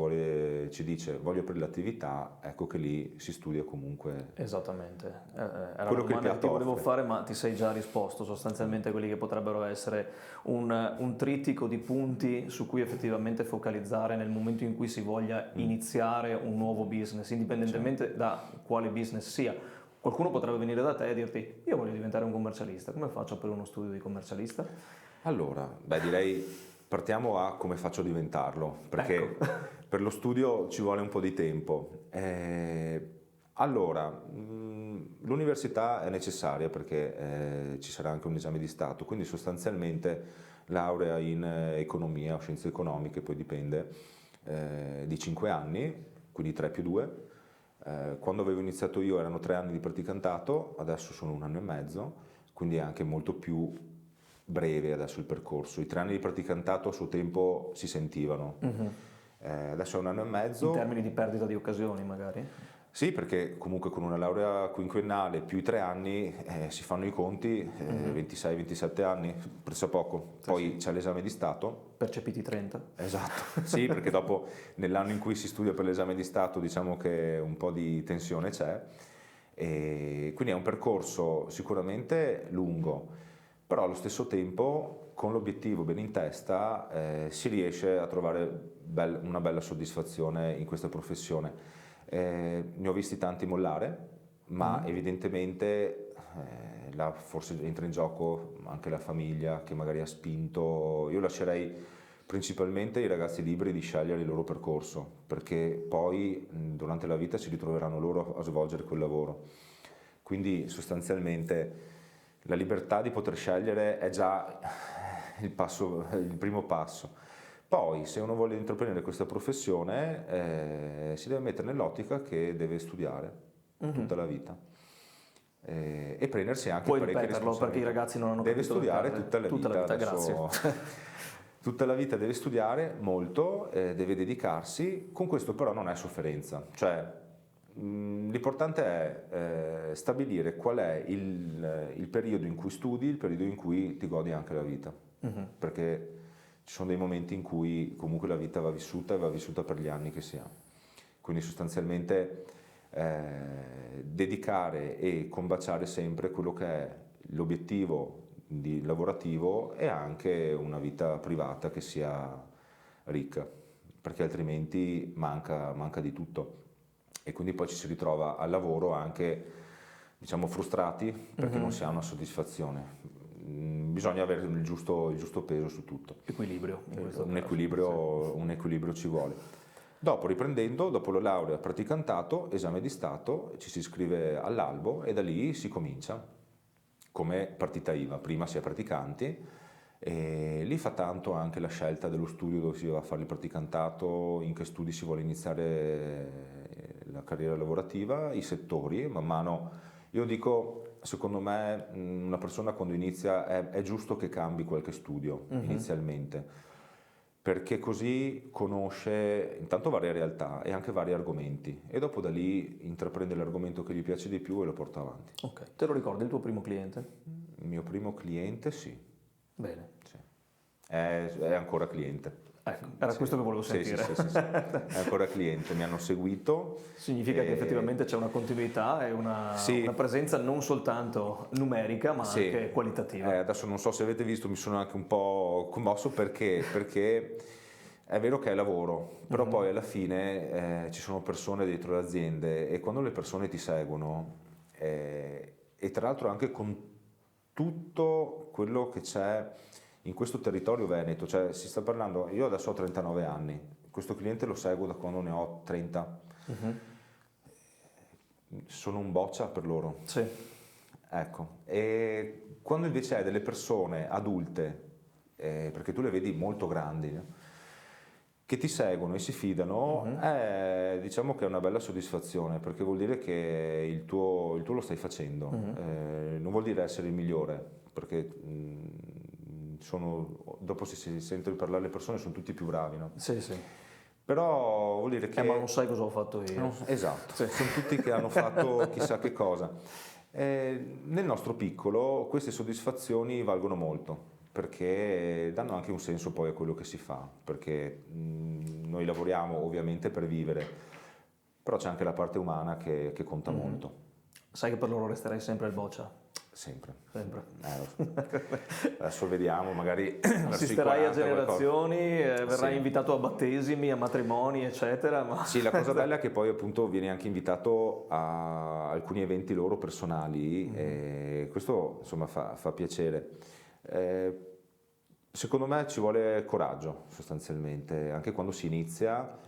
ci dice voglio aprire l'attività, ecco che lì si studia comunque. Esattamente, era quello una che domanda che ti volevo fare, ma ti sei già risposto. Sostanzialmente quelli che potrebbero essere un trittico di punti su cui effettivamente focalizzare nel momento in cui si voglia iniziare un nuovo business, indipendentemente da quale business sia. Qualcuno potrebbe venire da te e dirti io voglio diventare un commercialista, come faccio per uno studio di commercialista? Allora, direi partiamo a come faccio a diventarlo, perché per lo studio ci vuole un po' di tempo. Allora, l'università è necessaria perché ci sarà anche un esame di Stato, quindi sostanzialmente laurea in economia o scienze economiche, poi dipende, di 5 anni, quindi 3 più 2. Quando avevo iniziato io erano 3 anni di praticantato, adesso sono 1 anno e mezzo, quindi è anche molto più breve adesso il percorso. I 3 anni di praticantato a suo tempo si sentivano, adesso è 1 anno e mezzo. In termini di perdita di occasioni magari? Sì, perché comunque con una laurea quinquennale più i 3 anni si fanno i conti, 26-27 anni, pressappoco. Poi c'è l'esame di Stato. Percepiti 30. Esatto, sì, perché dopo nell'anno in cui si studia per l'esame di Stato diciamo che un po' di tensione c'è. E quindi è un percorso sicuramente lungo, però allo stesso tempo con l'obiettivo ben in testa si riesce a trovare una bella soddisfazione in questa professione. Ne ho visti tanti mollare, ma evidentemente forse entra in gioco anche la famiglia che magari ha spinto. Io lascerei principalmente i ragazzi liberi di scegliere il loro percorso, perché poi durante la vita si ritroveranno loro a svolgere quel lavoro. Quindi sostanzialmente la libertà di poter scegliere è già il primo passo. Poi, se uno vuole intraprendere questa professione, si deve mettere nell'ottica che deve studiare tutta la vita e prendersi anche Puoi parecchie ripeterlo perché i ragazzi non hanno deve capito. studiare tutta la vita. Adesso, grazie. Tutta la vita deve studiare molto, deve dedicarsi, con questo però non è sofferenza. Cioè, l'importante è stabilire qual è il periodo in cui studi, il periodo in cui ti godi anche la vita. Perché ci sono dei momenti in cui comunque la vita va vissuta e va vissuta per gli anni che si ha. Quindi sostanzialmente dedicare e combaciare sempre quello che è l'obiettivo lavorativo e anche una vita privata che sia ricca, perché altrimenti manca di tutto. E quindi poi ci si ritrova al lavoro anche, diciamo, frustrati perché non si ha una soddisfazione. Bisogna avere il giusto peso su tutto. Equilibrio. Un equilibrio ci vuole. Dopo, riprendendo, dopo la laurea praticantato, esame di Stato, ci si iscrive all'albo e da lì si comincia come partita IVA. Prima si è praticanti e lì fa tanto anche la scelta dello studio dove si va a fare il praticantato, in che studi si vuole iniziare la carriera lavorativa, i settori, man mano. Io dico, secondo me una persona quando inizia è giusto che cambi qualche studio inizialmente, perché così conosce intanto varie realtà e anche vari argomenti e dopo da lì intraprende l'argomento che gli piace di più e lo porta avanti. Ok, te lo ricordi il tuo primo cliente? Il mio primo cliente sì. Bene. Sì. È ancora cliente. Ecco, era questo che volevo sentire. Sì. È ancora cliente, mi hanno seguito. Significa che effettivamente c'è una continuità e una presenza non soltanto numerica ma anche qualitativa. Adesso non so se avete visto, mi sono anche un po' commosso perché è vero che è lavoro, però poi alla fine ci sono persone dietro le aziende e quando le persone ti seguono e tra l'altro anche con tutto quello che c'è in questo territorio veneto, cioè si sta parlando, io adesso ho 39 anni, questo cliente lo seguo da quando ne ho 30, sono un boccia per loro. Sì. Ecco, e quando invece hai delle persone adulte, perché tu le vedi molto grandi, no? Che ti seguono e si fidano, diciamo che è una bella soddisfazione, perché vuol dire che il tuo lo stai facendo, non vuol dire essere il migliore, perché dopo si sentono parlare le persone sono tutti più bravi, no? Sì. Però vuol dire che... ma non sai cosa ho fatto io. No, esatto, sono tutti che hanno fatto chissà che cosa. Nel nostro piccolo queste soddisfazioni valgono molto, perché danno anche un senso poi a quello che si fa, perché noi lavoriamo ovviamente per vivere, però c'è anche la parte umana che conta molto. Sai che per loro resterai sempre il boccia? Sempre. Sempre. Adesso vediamo, magari assisterai a generazioni, qualcosa. verrai invitato a battesimi, a matrimoni, eccetera. Ma... Sì, la cosa bella è che poi appunto vieni anche invitato a alcuni eventi loro personali e questo insomma fa piacere. Secondo me ci vuole coraggio sostanzialmente, anche quando si inizia.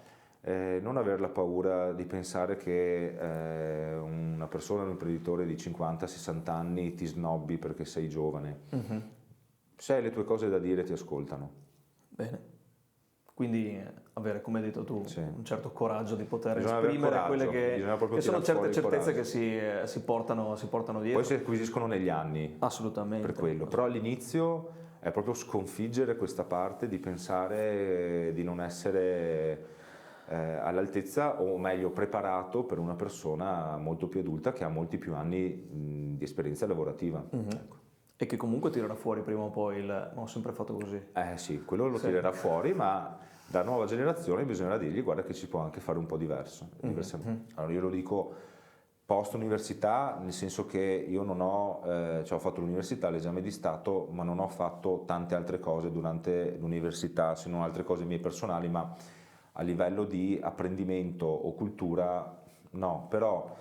Non avere la paura di pensare che una persona, un imprenditore di 50-60 anni ti snobbi perché sei giovane. Se hai le tue cose da dire ti ascoltano. Bene, quindi avere, come hai detto tu, un certo coraggio di poter Bisogna esprimere quelle che sono certe certezze che si portano dietro. Poi si acquisiscono negli anni. Assolutamente. Per quello, però all'inizio è proprio sconfiggere questa parte di pensare di non essere all'altezza, o meglio preparato per una persona molto più adulta che ha molti più anni di esperienza lavorativa. Ecco. E che comunque tirerà fuori prima o poi il ho sempre fatto così. Sì, quello lo tirerà fuori, ma da nuova generazione bisognerà dirgli guarda che si può anche fare un po' diversamente. Allora io lo dico post università, nel senso che io non ho, ho fatto l'università, l'esame di Stato, ma non ho fatto tante altre cose durante l'università, se non altre cose mie personali, ma a livello di apprendimento o cultura no, però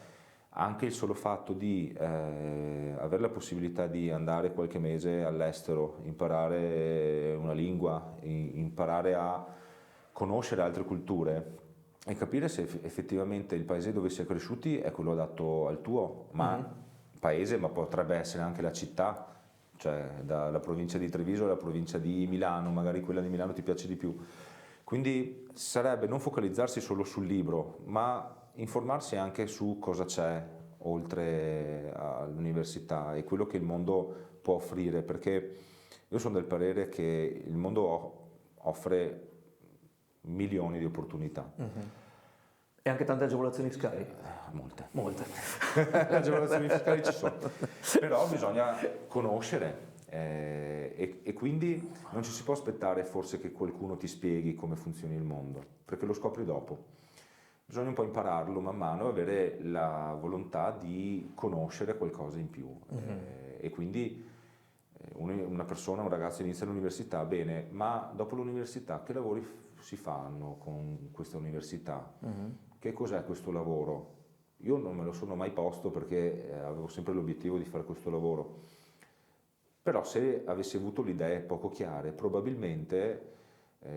anche il solo fatto di avere la possibilità di andare qualche mese all'estero, imparare una lingua, imparare a conoscere altre culture e capire se effettivamente il paese dove si è cresciuti è quello adatto al tuo, paese, ma potrebbe essere anche la città, cioè dalla provincia di Treviso alla provincia di Milano, magari quella di Milano ti piace di più. Quindi sarebbe non focalizzarsi solo sul libro, ma informarsi anche su cosa c'è oltre all'università e quello che il mondo può offrire, perché io sono del parere che il mondo offre milioni di opportunità. E anche tante agevolazioni fiscali? Molte. Le agevolazioni fiscali ci sono, però bisogna conoscere. E quindi non ci si può aspettare forse che qualcuno ti spieghi come funzioni il mondo, perché lo scopri dopo. Bisogna un po' impararlo man mano e avere la volontà di conoscere qualcosa in più. E quindi una persona, un ragazzo inizia l'università, bene, ma dopo l'università che lavori si fanno con questa università? Che cos'è questo lavoro? Io non me lo sono mai posto perché avevo sempre l'obiettivo di fare questo lavoro. Però se avessi avuto le idee poco chiare, probabilmente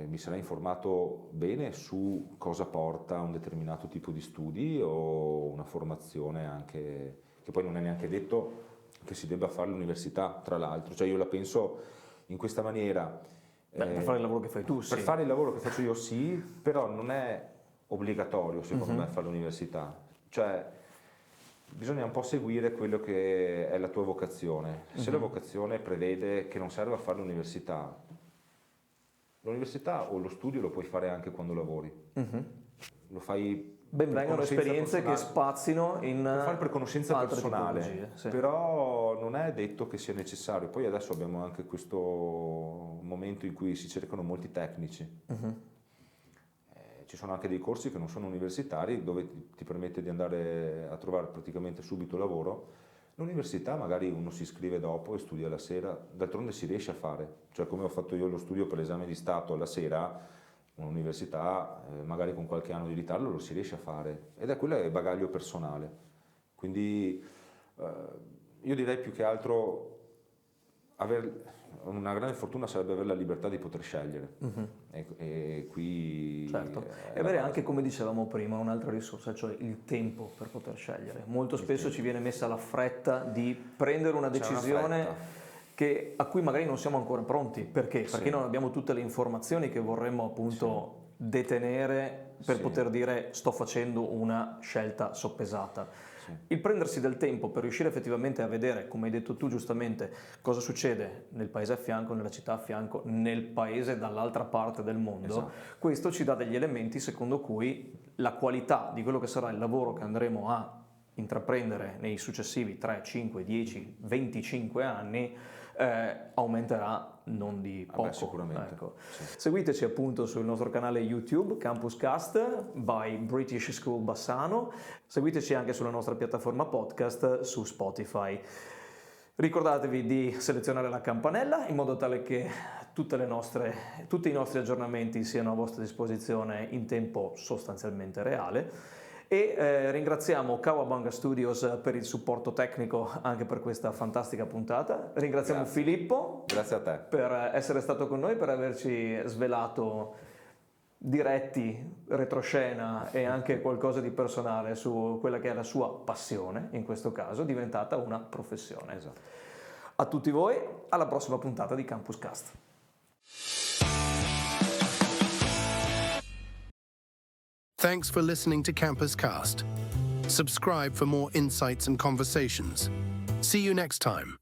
mi sarei informato bene su cosa porta un determinato tipo di studi o una formazione anche, che poi non è neanche detto che si debba fare all'università, tra l'altro. Cioè io la penso in questa maniera. Per fare il lavoro che fai tu, sì. Per fare il lavoro che faccio io sì, però non è obbligatorio secondo me fare l'università. Cioè bisogna un po' seguire quello che è la tua vocazione. Se la vocazione prevede che non serve a fare l'università o lo studio lo puoi fare anche quando lavori. Lo fai ben vengano esperienze che spazino in lo fai per conoscenza personale, sì. però non è detto che sia necessario. Poi adesso abbiamo anche questo momento in cui si cercano molti tecnici. Ci sono anche dei corsi che non sono universitari dove ti permette di andare a trovare praticamente subito lavoro. L'università magari uno si iscrive dopo e studia la sera, d'altronde si riesce a fare, cioè come ho fatto io lo studio per l'esame di Stato la sera, un'università magari con qualche anno di ritardo lo si riesce a fare ed è quello è bagaglio personale. Quindi io direi più che altro una grande fortuna sarebbe avere la libertà di poter scegliere e qui certo. E avere anche, come dicevamo prima, un'altra risorsa, cioè il tempo per poter scegliere. Molto spesso ci viene messa la fretta di prendere una decisione a cui magari non siamo ancora pronti. Perché? Perché non abbiamo tutte le informazioni che vorremmo appunto detenere per poter dire sto facendo una scelta soppesata. Il prendersi del tempo per riuscire effettivamente a vedere, come hai detto tu giustamente, cosa succede nel paese a fianco, nella città a fianco, nel paese dall'altra parte del mondo, questo ci dà degli elementi secondo cui la qualità di quello che sarà il lavoro che andremo a intraprendere nei successivi 3, 5, 10, 25 anni aumenterà non di poco. Sicuramente. Ecco. Seguiteci appunto sul nostro canale YouTube Campus Cast by British School Bassano, seguiteci anche sulla nostra piattaforma podcast su Spotify. Ricordatevi di selezionare la campanella in modo tale che tutti i nostri aggiornamenti siano a vostra disposizione in tempo sostanzialmente reale. E ringraziamo Kawabanga Studios per il supporto tecnico anche per questa fantastica puntata. Ringraziamo Filippo. Grazie a te Per essere stato con noi, per averci svelato diretti, retroscena e anche qualcosa di personale su quella che è la sua passione, in questo caso diventata una professione. A tutti voi, alla prossima puntata di Campus Cast. Thanks for listening to Campus Cast. Subscribe for more insights and conversations. See you next time.